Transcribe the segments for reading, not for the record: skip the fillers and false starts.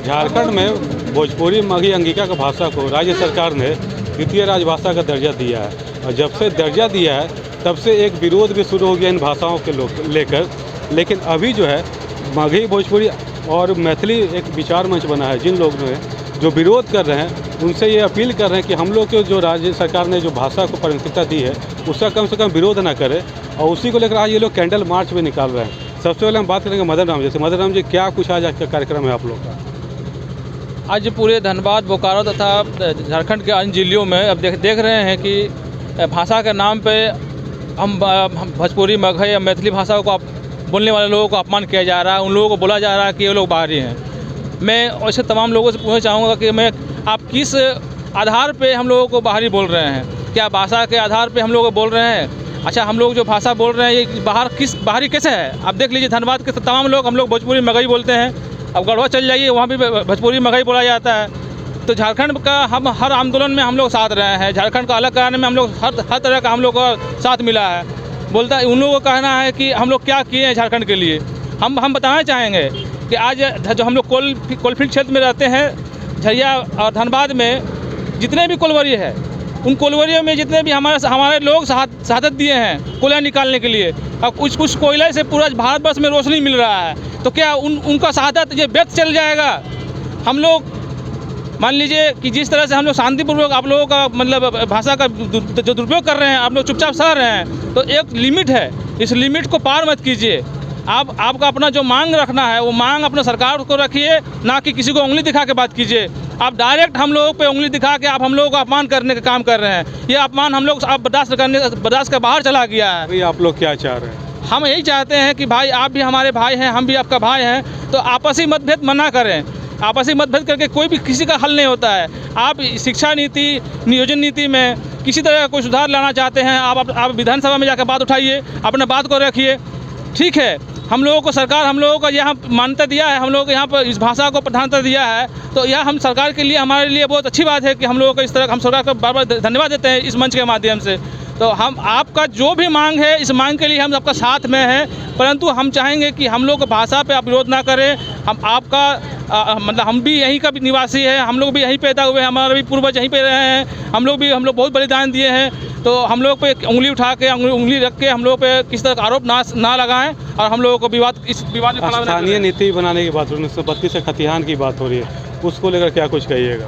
झारखंड में भोजपुरी मगही अंगिका की भाषा को राज्य सरकार ने द्वितीय राजभाषा का दर्जा दिया है और जब से दर्जा दिया है तब से एक विरोध भी शुरू हो गया इन भाषाओं के लेकर। लेकिन अभी जो है मगही भोजपुरी और मैथिली एक विचार मंच बना है, जिन लोगों ने जो विरोध कर रहे हैं उनसे ये अपील कर रहे हैं कि हम लोग के जो राज्य सरकार ने जो भाषा को प्राथमिकता दी है उसका कम से कम विरोध ना करें, और उसी को लेकर आज ये लोग कैंडल मार्च भी निकाल रहे हैं। सबसे पहले हम बात करेंगे मदन राम जी से। मदन राम जी, क्या कुछ आज का कार्यक्रम है आप लोग का? आज पूरे धनबाद, बोकारो तथा झारखंड के अन्य जिलों में अब देख रहे हैं कि भाषा के नाम पे हम भोजपुरी, मगही या मैथिली भाषा को बोलने वाले लोगों को अपमान किया जा रहा है। उन लोगों को बोला जा रहा है कि ये लोग बाहरी हैं। मैं ऐसे तमाम लोगों से पूछना चाहूँगा कि आप किस आधार पे हम लोगों को बाहरी बोल रहे हैं? क्या भाषा के आधार पे हम लोग बोल रहे हैं? अच्छा, हम लोग जो भाषा बोल रहे हैं ये बाहरी कैसे है? आप देख लीजिए, धनबाद के तमाम लोग, हम लोग भोजपुरी मगही बोलते हैं। अब गढ़वा चल जाइए, वहाँ भी भोजपुरी मगही बोला जाता है। तो झारखंड का हम हर आंदोलन में हम लोग साथ रहे हैं। झारखंड का अलग कराने में हम लोग हर तरह का हम लोग का साथ मिला है। बोलता है, उन लोगों का कहना है कि हम लोग क्या किए हैं झारखंड के लिए। हम बताना चाहेंगे कि आज जो हम लोग कोलफील्ड क्षेत्र में रहते हैं, झरिया और धनबाद में जितने भी कोलवरी है, उन कोलवरियों में जितने भी हमारे लोग शहादत दिए हैं कोयला निकालने के लिए, और कुछ कोयले से पूरा भारतवर्ष में रोशनी मिल रहा है। तो क्या उनका शहादत ये व्यर्थ चल जाएगा? हम लोग मान लीजिए कि जिस तरह से हम लोग शांतिपूर्वक आप लोगों का मतलब भाषा का जो दुरुपयोग कर रहे हैं, आप लोग चुपचाप सह रहे हैं, तो एक लिमिट है, इस लिमिट को पार मत कीजिए। आपका अपना जो मांग रखना है वो मांग अपने सरकार को रखिए, ना कि किसी को उंगली दिखा के बात कीजिए। आप डायरेक्ट हम लोगों पे उंगली दिखा के आप हम लोगों को अपमान करने का काम कर रहे हैं। ये अपमान हम लोग आप बर्दाश्त के बाहर चला गया है। अभी आप लोग क्या चाह रहे हैं? हम यही चाहते हैं कि भाई आप भी हमारे भाई हैं, हम भी आपका भाई हैं, तो आपसी मतभेद मना करें। आपसी मतभेद करके कोई भी किसी का हल नहीं होता है। आप शिक्षा नीति, नियोजन नीति में किसी तरह का कोई सुधार लाना चाहते हैं, आप विधानसभा में जाकर बात उठाइए, अपने बात को रखिए। ठीक है, हम लोगों को सरकार हम लोगों को यहाँ मान्यता दिया है, हम लोगों को यहाँ पर इस भाषा को प्रधानता दिया है, तो यह हम सरकार के लिए, हमारे लिए बहुत अच्छी बात है कि हम लोगों को इस तरह हम सरकार को बार बार धन्यवाद देते हैं इस मंच के माध्यम से। तो हम आपका जो भी मांग है, इस मांग के लिए हम आपका साथ में हैं, परंतु हम चाहेंगे कि हम लोग भाषा पे आप विरोध ना करें। हम आपका मतलब हम भी यहीं का भी निवासी है, हम लोग भी यहीं पैदा हुए हैं, हमारे भी पूर्वज यहीं पे रहे हैं, हम लोग बहुत बलिदान दिए हैं। तो हम लोग पे उंगली उठा के, उंगली रख के हम लोग पे किस तरह का आरोप ना लगाएं, और हम लोगों को इस विवाद में स्थानीय नीति बनाने की बात हो रही है, 1932 से खतिहान की बात हो रही है, उसको लेकर क्या कुछ कहिएगा?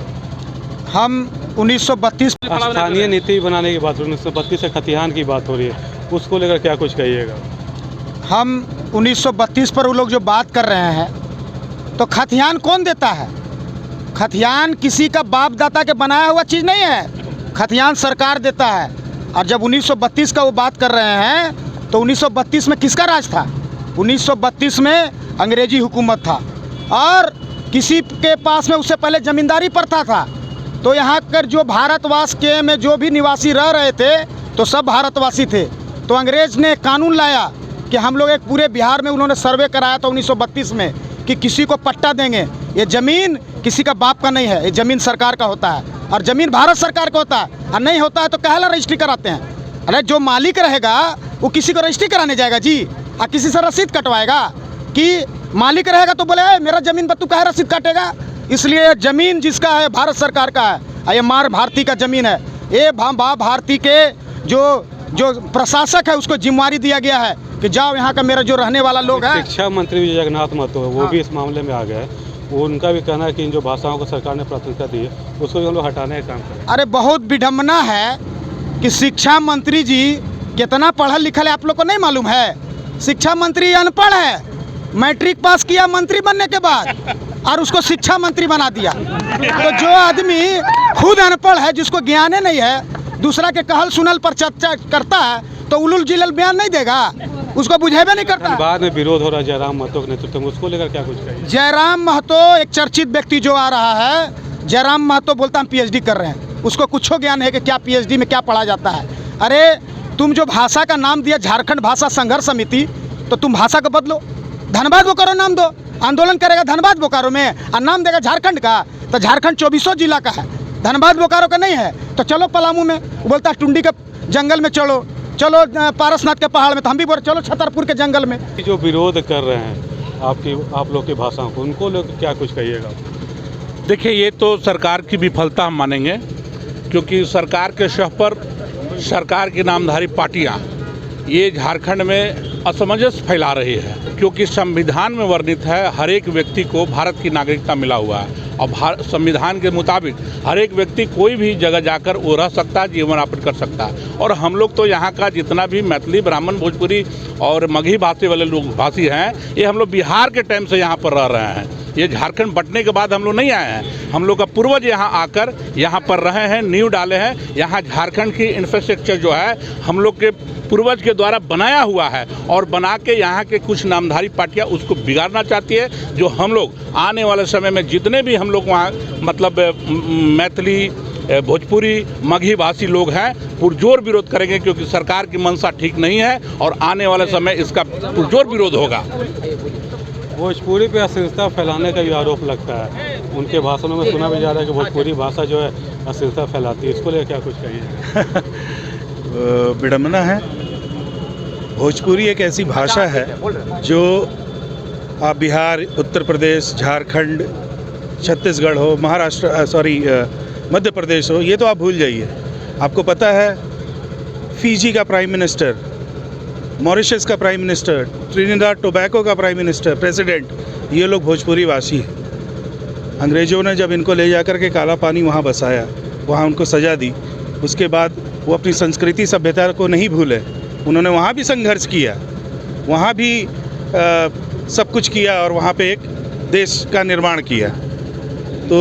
हम 1932 स्थानीय नीति बनाने की बात हो रही है, 1932 से खतिहान की बात हो रही है, उसको लेकर क्या कुछ कहिएगा? हम 1932 पर वो लोग जो बात कर रहे हैं, तो खतिहान कौन देता है? खतिहान किसी का बाप दादा के बनाया हुआ चीज़ नहीं है, खतिहान सरकार देता है। और जब 1932 का वो बात कर रहे हैं, तो 1932 में किसका राज था? 1932 में अंग्रेजी हुकूमत था, और किसी के पास में उससे पहले ज़मींदारी प्रथा था। तो यहाँ कर जो भारतवास के में जो भी निवासी रह रहे थे, तो सब भारतवासी थे। तो अंग्रेज ने कानून लाया कि हम लोग एक पूरे बिहार में, उन्होंने सर्वे कराया था 1932 में कि किसी को पट्टा देंगे। ये ज़मीन किसी का बाप का नहीं है, ये ज़मीन सरकार का होता है, और ज़मीन भारत सरकार का होता है। और नहीं होता है तो कहला रजिस्ट्री कराते हैं। अरे जो मालिक रहेगा वो किसी को रजिस्ट्री कराने जाएगा जी, और किसी से रसीद कटवाएगा? कि मालिक रहेगा तो बोले मेरा ज़मीन पर तू कहे रसीद काटेगा? इसलिए ज़मीन जिसका है भारत सरकार का है, और ये मार भारती का ज़मीन है। ये भारती के जो प्रशासक है उसको जिम्मेवारी दिया गया है कि जाओ यहाँ का मेरा जो रहने वाला लोग है। शिक्षा मंत्री जगन्नाथ महतो है, वो भी इस मामले में आ गए हैं। वो उनका भी कहना है कि इन जो भाषाओं को सरकार ने प्राथमिकता दी है उसको भी हम लोग हटाने का काम करें। अरे बहुत विडम्बना है कि शिक्षा मंत्री जी कितना पढ़ा लिखा है, आप लोग को नहीं मालूम है? शिक्षा मंत्री अनपढ़ है, मैट्रिक पास किया मंत्री बनने के बाद, और उसको शिक्षा मंत्री बना दिया। तो जो आदमी खुद अनपढ़ है, जिसको ज्ञान नहीं है, दूसरा के कहल सुनल पर चर्चा करता है, तो उलुल जिलल बयान नहीं देगा, उसको बुझेबे नहीं करता। बाद में विरोध हो रहा है जयराम महतो के नेतृत्व में, उसको लेकर क्या कुछ कहिए? जयराम महतो एक चर्चित व्यक्ति जो आ रहा है, जयराम महतो बोलता हम PhD कर रहे हैं, उसको कुछ ज्ञान है कि क्या PhD में क्या पढ़ा जाता है। अरे तुम जो भाषा का नाम दिया झारखंड भाषा संघर्ष समिति, तो तुम भाषा को बदलो, धनबाद बोकारो नाम दो। आंदोलन करेगा धनबाद बोकारो में, और नाम देगा झारखंड का, तो झारखंड 24 जिला का है, धनबाद बोकारो का नहीं है। तो चलो पलामू में, बोलता है टुंडी के जंगल में चलो पारसनाथ के पहाड़ में, तो हम भी बोले चलो छतरपुर के जंगल में। जो विरोध कर रहे हैं आप लोग की भाषाओं को, उनको लोग क्या कुछ कहिएगा? देखिए, ये तो सरकार की विफलता हम मानेंगे, क्योंकि सरकार के शह पर सरकार की नामधारी पार्टियां ये झारखंड में असमंजस फैला रही है, क्योंकि संविधान में वर्णित है हर एक व्यक्ति को भारत की नागरिकता मिला हुआ है और संविधान के मुताबिक हर एक व्यक्ति कोई भी जगह जाकर वो रह सकता है, जीवन यापन कर सकता है। और हम लोग तो यहाँ का जितना भी मैथिली, ब्राह्मण, भोजपुरी और मगही भाषी वाले लोग भाषी हैं, ये हम लोग बिहार के टाइम से यहाँ पर रह रहे हैं। ये झारखंड बंटने के बाद हम लोग नहीं आए हैं। हम लोग का पूर्वज यहाँ आकर यहाँ पर रहे हैं, नींव डाले हैं। यहाँ झारखंड की इंफ्रास्ट्रक्चर जो है हम लोग के पूर्वज के द्वारा बनाया हुआ है और बना के यहाँ के कुछ नामधारी पार्टियाँ उसको बिगाड़ना चाहती है, जो हम लोग आने वाले समय में जितने भी हम लोग वहाँ मतलब मैथिली, भोजपुरी, मगही भाषी लोग हैं पुरजोर विरोध करेंगे, क्योंकि सरकार की मंशा ठीक नहीं है और आने वाले समय इसका पुरजोर विरोध होगा। भोजपुरी पे अश्लीलता फैलाने का भी आरोप लगता है। उनके भाषणों में सुना भी जा रहा है कि भोजपुरी भाषा जो है अश्लीलता फैलाती है। इसको लेकर क्या कुछ कहिए? विडम्बना है। भोजपुरी एक ऐसी भाषा है जो आप बिहार, उत्तर प्रदेश, झारखंड, छत्तीसगढ़ हो, महाराष्ट्र मध्य प्रदेश हो, ये तो आप भूल जाइए। आपको पता है फिजी का प्राइम मिनिस्टर, मॉरिशस का प्राइम मिनिस्टर, ट्रिनिडाद टोबैको का प्राइम मिनिस्टर, प्रेसिडेंट, ये लोग भोजपुरी वासी हैं। अंग्रेज़ों ने जब इनको ले जाकर के काला पानी वहाँ बसाया, वहाँ उनको सज़ा दी, उसके बाद वो अपनी संस्कृति सभ्यता को नहीं भूले। उन्होंने वहाँ भी संघर्ष किया, वहाँ भी सब कुछ किया और वहाँ पे एक देश का निर्माण किया। तो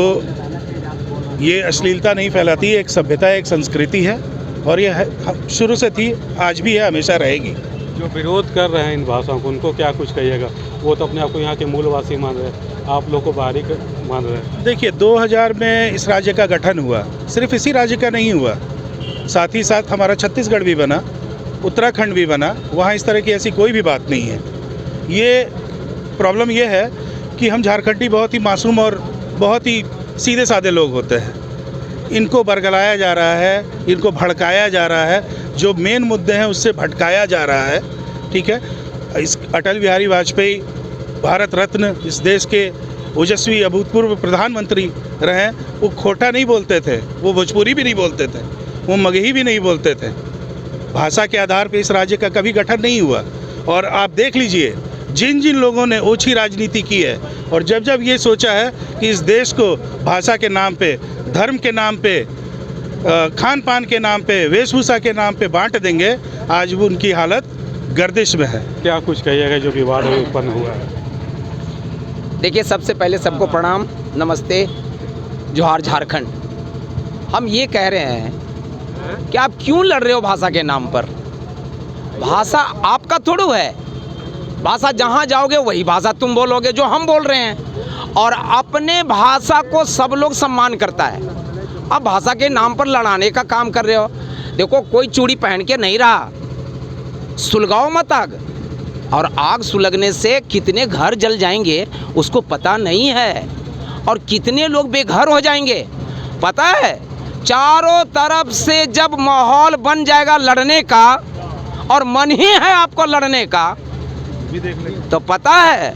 ये अश्लीलता नहीं फैलाती, एक सभ्यता, एक संस्कृति है और ये शुरू से थी, आज भी है, हमेशा रहेगी। जो विरोध कर रहे हैं इन भाषाओं को, उनको क्या कुछ कहिएगा? वो तो अपने आप को यहाँ के मूलवासी मान रहे हैं, आप लोग को बाहरी मान रहे हैं। देखिए, 2000 में इस राज्य का गठन हुआ, सिर्फ इसी राज्य का नहीं हुआ, साथ ही साथ हमारा छत्तीसगढ़ भी बना, उत्तराखंड भी बना। वहाँ इस तरह की ऐसी कोई भी बात नहीं है। ये प्रॉब्लम ये है कि हम झारखंडी बहुत ही मासूम और बहुत ही सीधे साधे लोग होते हैं। इनको बरगलाया जा रहा है, इनको भड़काया जा रहा है, जो मेन मुद्दे हैं उससे भटकाया जा रहा है। ठीक है, इस अटल बिहारी वाजपेयी भारत रत्न, इस देश के ओजस्वी अभूतपूर्व प्रधानमंत्री रहे। वो खोटा नहीं बोलते थे, वो भोजपुरी भी नहीं बोलते थे, वो मगही भी नहीं बोलते थे। भाषा के आधार पर इस राज्य का कभी गठन नहीं हुआ। और आप देख लीजिए, जिन जिन लोगों ने ओछी राजनीति की है और जब जब ये सोचा है कि इस देश को भाषा के नाम पे, धर्म के नाम पे, खान पान के नाम पे, वेशभूषा के नाम पे बांट देंगे, आज वो उनकी हालत गर्दिश में है। क्या कुछ कहिएगा जो विवाद उत्पन्न हुआ है? देखिए, सबसे पहले सबको प्रणाम, नमस्ते, जोहार झारखंड। हम ये कह रहे हैं कि आप क्यों लड़ रहे हो भाषा के नाम पर? भाषा आपका थोड़ा है, भाषा जहाँ जाओगे वही भाषा तुम बोलोगे जो हम बोल रहे हैं, और अपने भाषा को सब लोग सम्मान करता है। अब भाषा के नाम पर लड़ाने का काम कर रहे हो। देखो, कोई चूड़ी पहन के नहीं रहा, सुलगाओ मत आग। और आग सुलगने से कितने घर जल जाएंगे उसको पता नहीं है, और कितने लोग बेघर हो जाएंगे पता है। चारों तरफ से जब माहौल बन जाएगा लड़ने का, और मन ही है आपको लड़ने का, तो पता है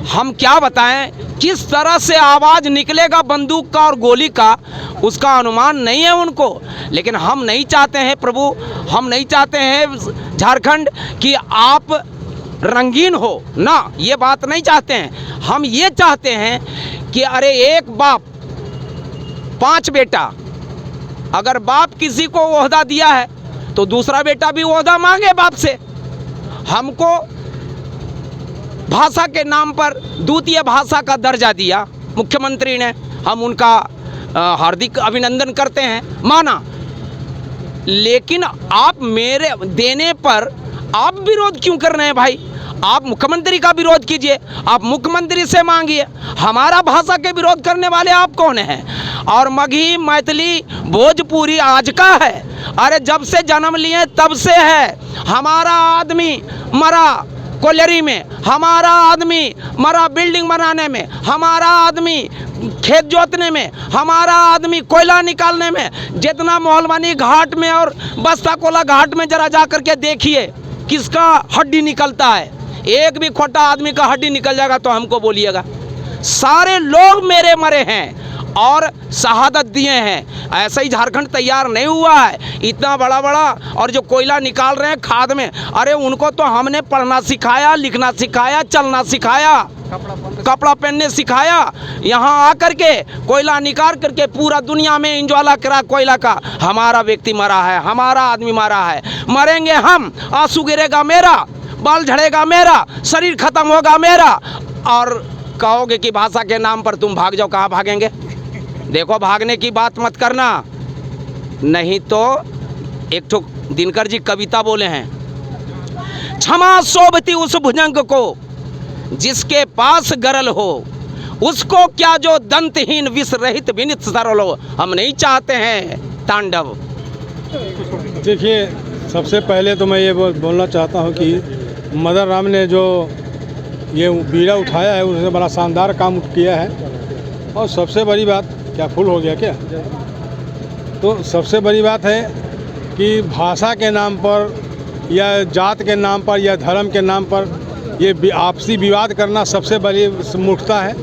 हम क्या बताएं, किस तरह से आवाज़ निकलेगा बंदूक का और गोली का, उसका अनुमान नहीं है उनको। लेकिन हम नहीं चाहते हैं प्रभु, हम नहीं चाहते हैं झारखंड कि आप रंगीन हो ना, ये बात नहीं चाहते हैं। हम ये चाहते हैं कि अरे एक बाप 5 बेटा, अगर बाप किसी को ओहदा दिया है तो दूसरा बेटा भी ओहदा मांगे बाप से। हमको भाषा के नाम पर द्वितीय भाषा का दर्जा दिया मुख्यमंत्री ने, हम उनका हार्दिक अभिनंदन करते हैं, माना। लेकिन आप मेरे देने पर आप विरोध क्यों कर रहे हैं भाई? आप मुख्यमंत्री का विरोध कीजिए, आप मुख्यमंत्री से मांगिए। हमारा भाषा के विरोध करने वाले आप कौन हैं? और मगही, मैथिली, भोजपुरी आज का है? अरे जब से जन्म लिए तब से है। हमारा आदमी मरा कोयलरी में, हमारा आदमी मरा बिल्डिंग बनाने में, हमारा आदमी खेत जोतने में, हमारा आदमी कोयला निकालने में। जितना मोहलवानी घाट में और बस्ता कोला घाट में जरा जा करके देखिए किसका हड्डी निकलता है। एक भी खोटा आदमी का हड्डी निकल जाएगा तो हमको बोलिएगा। सारे लोग मेरे मरे हैं और शहादत दिए हैं। ऐसा ही झारखंड तैयार नहीं हुआ है, इतना बड़ा बड़ा और जो कोयला निकाल रहे हैं खाद में, अरे उनको तो हमने पढ़ना सिखाया, लिखना सिखाया, चलना सिखाया, कपड़ा पहनने सिखाया। यहाँ आकर के कोयला निकाल करके पूरा दुनिया में इंजवाला करा कोयला का। हमारा व्यक्ति मरा है, हमारा आदमी मरा है, मरेंगे हम, आंसू गिरेगा मेरा, बाल झड़ेगा मेरा, शरीर खत्म होगा मेरा। और कहोगे कि भाषा के नाम पर तुम भाग जाओ, कहाँ भागेंगे? देखो, भागने की बात मत करना, नहीं तो एक ठो दिनकर जी कविता बोले हैं, क्षमा शोभती उस भुजंग को जिसके पास गरल हो, उसको क्या जो दंतहीन विष रहित विनित सरल हो। हम नहीं चाहते हैं तांडव। देखिए, सबसे पहले तो मैं ये बोलना चाहता हूँ कि मदन राम ने जो ये बीड़ा उठाया है उसने बड़ा शानदार काम किया है। और सबसे बड़ी बात, क्या फुल हो गया क्या? तो सबसे बड़ी बात है कि भाषा के नाम पर या जात के नाम पर या धर्म के नाम पर ये आपसी विवाद करना सबसे बड़ी मूर्खता है।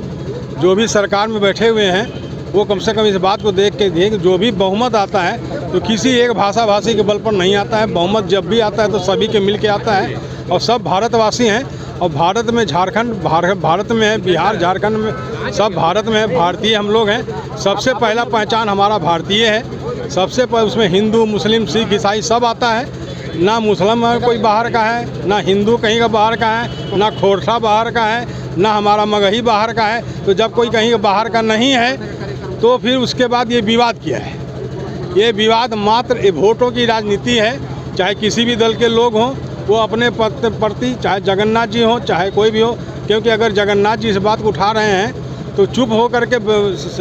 जो भी सरकार में बैठे हुए हैं वो कम से कम इस बात को देख के देख, जो भी बहुमत आता है तो किसी एक भाषा भाषी के बल पर नहीं आता है। बहुमत जब भी आता है तो सभी के मिल के आता है और सब भारतवासी हैं। और भारत में झारखंड भारत में है, बिहार झारखंड में, सब भारत में है, भारतीय हम लोग हैं। सबसे पहला पहचान हमारा भारतीय है। सबसे उसमें हिंदू, मुस्लिम, सिख, ईसाई सब आता है। ना मुसलमान कोई बाहर का है, ना हिंदू कहीं का बाहर का है, ना खोरठा बाहर का है, ना हमारा मगही बाहर का है। तो जब कोई कहीं बाहर का नहीं है तो फिर उसके बाद ये विवाद किया है। ये विवाद मात्र वोटों की राजनीति है। चाहे किसी भी दल के लोग हों, वो अपने प्रति, चाहे जगन्नाथ जी हो चाहे कोई भी हो, क्योंकि अगर जगन्नाथ जी इस बात को उठा रहे हैं तो चुप हो करके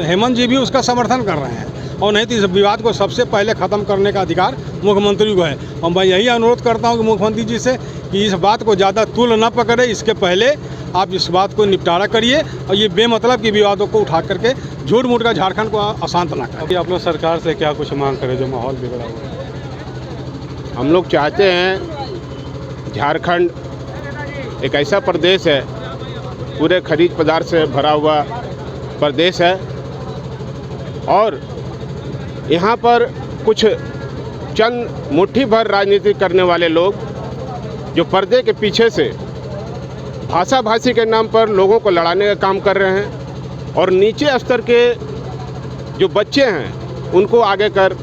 हेमंत जी भी उसका समर्थन कर रहे हैं। और नहीं तो इस विवाद को सबसे पहले ख़त्म करने का अधिकार मुख्यमंत्री को है। और मैं यही अनुरोध करता हूं कि मुख्यमंत्री जी से कि इस बात को ज़्यादा तूल न पकड़े, इसके पहले आप इस बात को निपटारा करिए और ये बेमतलब के विवादों को उठा करके झूठ मूठ का झारखंड को अशांत ना करें। आप लोग सरकार से क्या कुछ मांग करें जो माहौल बिगड़ा हुआ है? हम लोग चाहते हैं झारखंड एक ऐसा प्रदेश है, पूरे खनिज पदार्थ से भरा हुआ प्रदेश है और यहाँ पर कुछ चंद मुट्ठी भर राजनीति करने वाले लोग जो पर्दे के पीछे से भाषा भाषी के नाम पर लोगों को लड़ाने का काम कर रहे हैं और नीचे स्तर के जो बच्चे हैं उनको आगे कर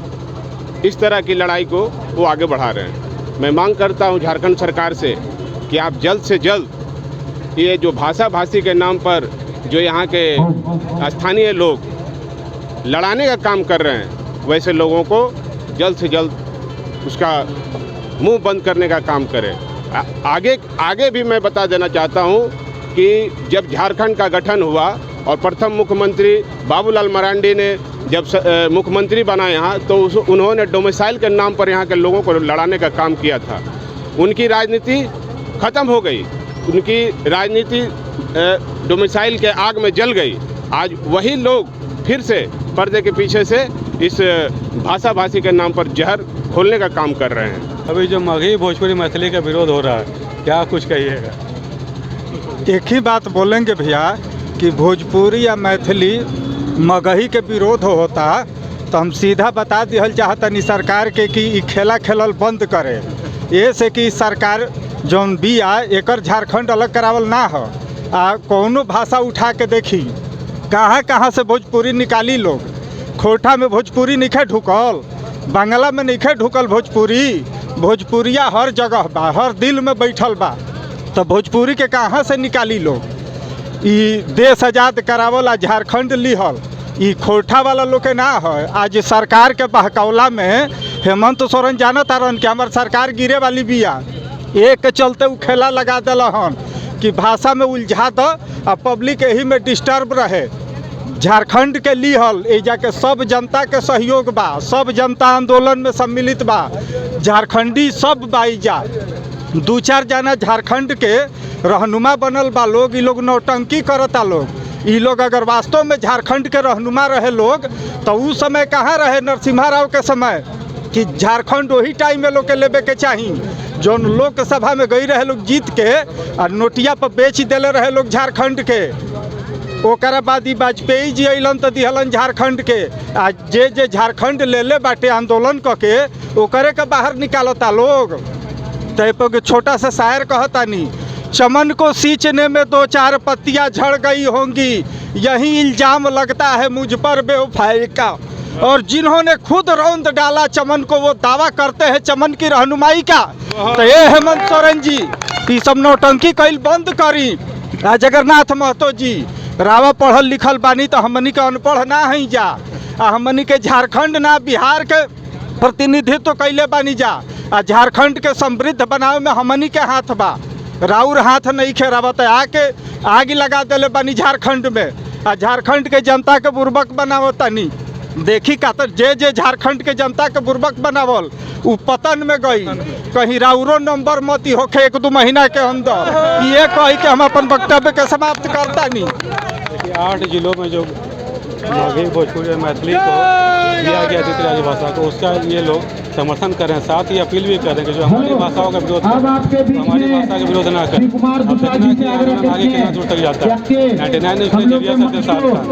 इस तरह की लड़ाई को वो आगे बढ़ा रहे हैं। मैं मांग करता हूँ झारखंड सरकार से कि आप जल्द से जल्द ये जो भाषा भाषी के नाम पर जो यहाँ के स्थानीय लोग लड़ाने का काम कर रहे हैं, वैसे लोगों को जल्द से जल्द उसका मुंह बंद करने का काम करें। आगे भी मैं बता देना चाहता हूं कि जब झारखंड का गठन हुआ और प्रथम मुख्यमंत्री बाबूलाल मरांडी ने जब मुख्यमंत्री बना यहाँ, तो उन्होंने डोमिसाइल के नाम पर यहाँ के लोगों को लड़ाने का काम किया था। उनकी राजनीति ख़त्म हो गई, उनकी राजनीति डोमिसाइल के आग में जल गई। आज वही लोग फिर से पर्दे के पीछे से इस भाषा भाषी के नाम पर जहर खोलने का काम कर रहे हैं। अभी जो मगही भोजपुरी मैथिली का विरोध हो रहा है, क्या कुछ कहिएगा? एक ही बात बोलेंगे भैया कि भोजपुरी या मैथिली मगही के विरोध होता तो हम सीधा बता दिहल चाहतनी सरकार के कि ई खेला खेलल बंद करे। ये से कि सरकार जौन बिया एकर झारखंड अलग करावल ना हो। कौनो भाषा उठा के देखी कहाँ कहाँ से भोजपुरी निकाली लोग। खोटा में भोजपुरी नहीं ढुकल, बांग्ला में नहीं ढुकल भोजपुरिया हर जगह बा, हर दिल में बैठल बा। तो भोजपुरी के कहाँ से निकाली लोग। ई देश आज़ाद करावल झारखंड लिहल, ई खोटा वाला लोग के ना है। आज सरकार के बहकौला में हेमंत सोरेन जानत आरन कि हमार सरकार गिरे वाली बिया, एक के चलते उ खेला लगा दिल हन कि भाषा में उलझा दो और पब्लिक यही में डिस्टर्ब रहे। झारखंड के लिहल एजा के सब जनता के सहयोग बा, सब जनता आंदोलन में सम्मिलित बा, झारखंडी सब बाईजा। दू चार जना झारखंड के रहनुमा बनल बा लोग, ई लोग नौटंकी करता लोग। ई लोग अगर वास्तव में झारखंड के रहनुमा रहे लोग तो उस समय कहाँ रहे नरसिम्हा राव के समय कि झारखंड वही टाइम में लोग के लेवे के चाहिए। जो लोकसभा में गई रहे लोग जीत के और नोटिया पर बेच दिले रहे लोग झारखंड के। ओकरा बाद वाजपेयी जी अलन तो दिहलन झारखंड के आ जे झारखंड ले ले बाटे आंदोलन करके ओकरे के बाहर निकालता लोग। तो छोटा सा शायर कहता नहीं, चमन को सींचने में 2-4 पत्तियां झड़ गई होंगी, यही इल्जाम लगता है मुझ पर बेवफाई का। और जिन्होंने खुद रौंद डाला चमन को वो दावा करते हैं चमन की रहनुमाई का। तो ये हेमंत सोरेन जी ई सब नौटंकी कैल बंद करी। जगन्नाथ महतो जी रावा पढ़ल लिखल बानी तो हमनी के अनपढ़ ना है जा, हमनी के झारखंड ना बिहार के प्रतिनिधित्व कैले बानी जा। झारखंड के समृद्ध बनावे में हमनी के हाथ बा, राउर हाथ नहीं खेरावत। आके आग लगा दिले बानी झारखंड में, झारखंड के जनता के बुर्बक बनावतनी। देखी का तो जे झारखंड के जनता के बुर्बक बनावल उ पतन में गई। कहीं राउरो नंबर मत होखे 1-2 महीना के अंदर। ये कही कि हम अपन वक्तव्य के समाप्त करता नहीं। देखिए 8 जिलों में जो मगही, भोजपुरी और मैथिली को दिया गया द्वितीय राजभाषा को, उसका ये लोग समर्थन कर रहे हैं। साथ ही अपील भी कर रहे हैं कि जो हमारी भाषाओं का विरोध करें, हमारी भाषा का विरोध ना करें। अब देखना है कि आगे कितना दूर तक जाता है। 99 ने इसलिए जरिया सबके साथ था।